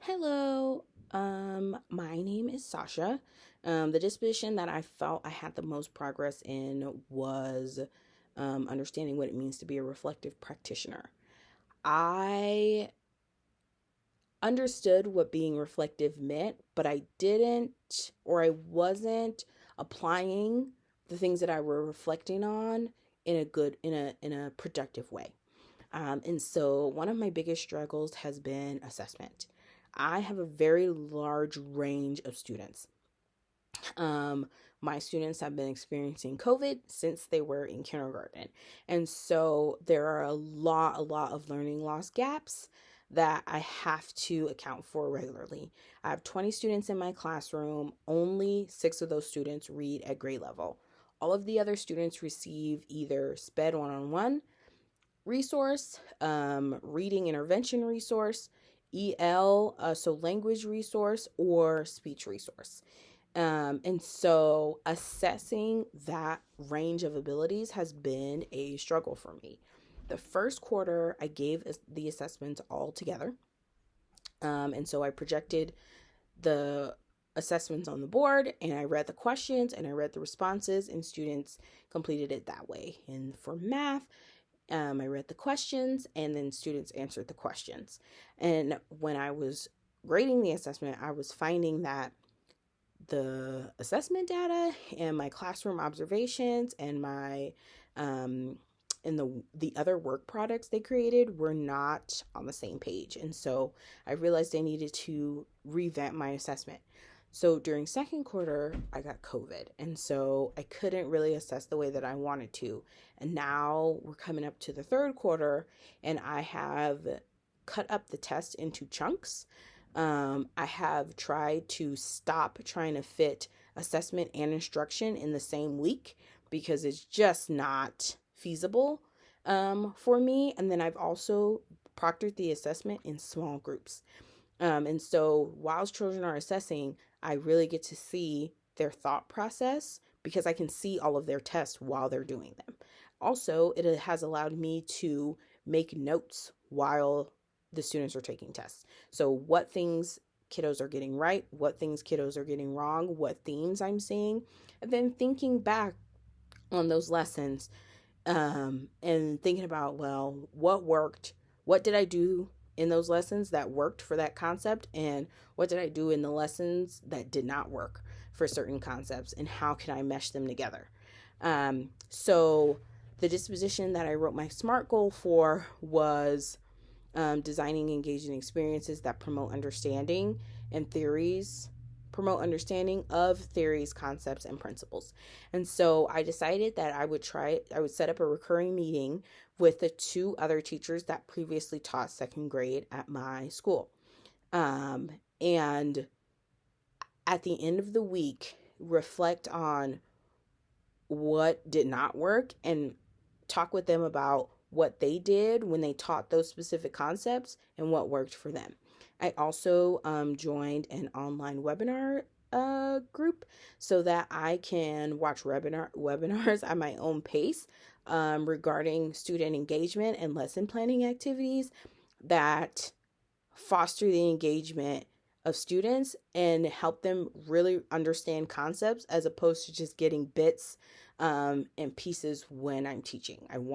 Hello, my name is Sasha. The disposition that I felt I had the most progress in was understanding what it means to be a reflective practitioner. I understood what being reflective meant, but I didn't or I wasn't applying the things that I were reflecting on in a productive way. And so one of my biggest struggles has been assessment. I have a very large range of students. Um, my students have been experiencing COVID since they were in kindergarten. And so there are a lot of learning loss gaps that I have to account for regularly. I have 20 students in my classroom. Only 6 of those students read at grade level. All of the other students receive either SPED one-on-one resource, reading intervention resource, EL, so language resource, or speech resource. And so assessing that range of abilities has been a struggle for me. The first quarter, I gave the assessments all together. And so I projected the assessments on the board and I read the questions and I read the responses, and students completed it that way. And for math, I read the questions and then students answered the questions. And when I was grading the assessment, I was finding that the assessment data and my classroom observations and my and the other work products they created were not on the same page. And so I realized I needed to revamp my assessment. So during second quarter, I got COVID. And so I couldn't really assess the way that I wanted to. And now we're coming up to the third quarter, and I have cut up the test into chunks. I have tried to stop trying to fit assessment and instruction in the same week because it's just not feasible for me. And then I've also proctored the assessment in small groups. And so whilst children are assessing, I really get to see their thought process because I can see all of their tests while they're doing them. Also, it has allowed me to make notes while the students are taking tests. So what things kiddos are getting right, what things kiddos are getting wrong, what themes I'm seeing, and then thinking back on those lessons, and thinking about, well, what worked? What did I do in those lessons that worked for that concept? And what did I do in the lessons that did not work for certain concepts? And how can I mesh them together? So the disposition that I wrote my SMART goal for was designing engaging experiences that promote understanding and theories, promote understanding of theories, concepts, and principles. And so I decided that I would set up a recurring meeting with the 2 other teachers that previously taught second grade at my school. And at the end of the week, reflect on what did not work and talk with them about what they did when they taught those specific concepts and what worked for them. I also joined an online webinar group so that I can watch webinars at my own pace regarding student engagement and lesson planning activities that foster the engagement of students and help them really understand concepts as opposed to just getting bits and pieces when I'm teaching. I want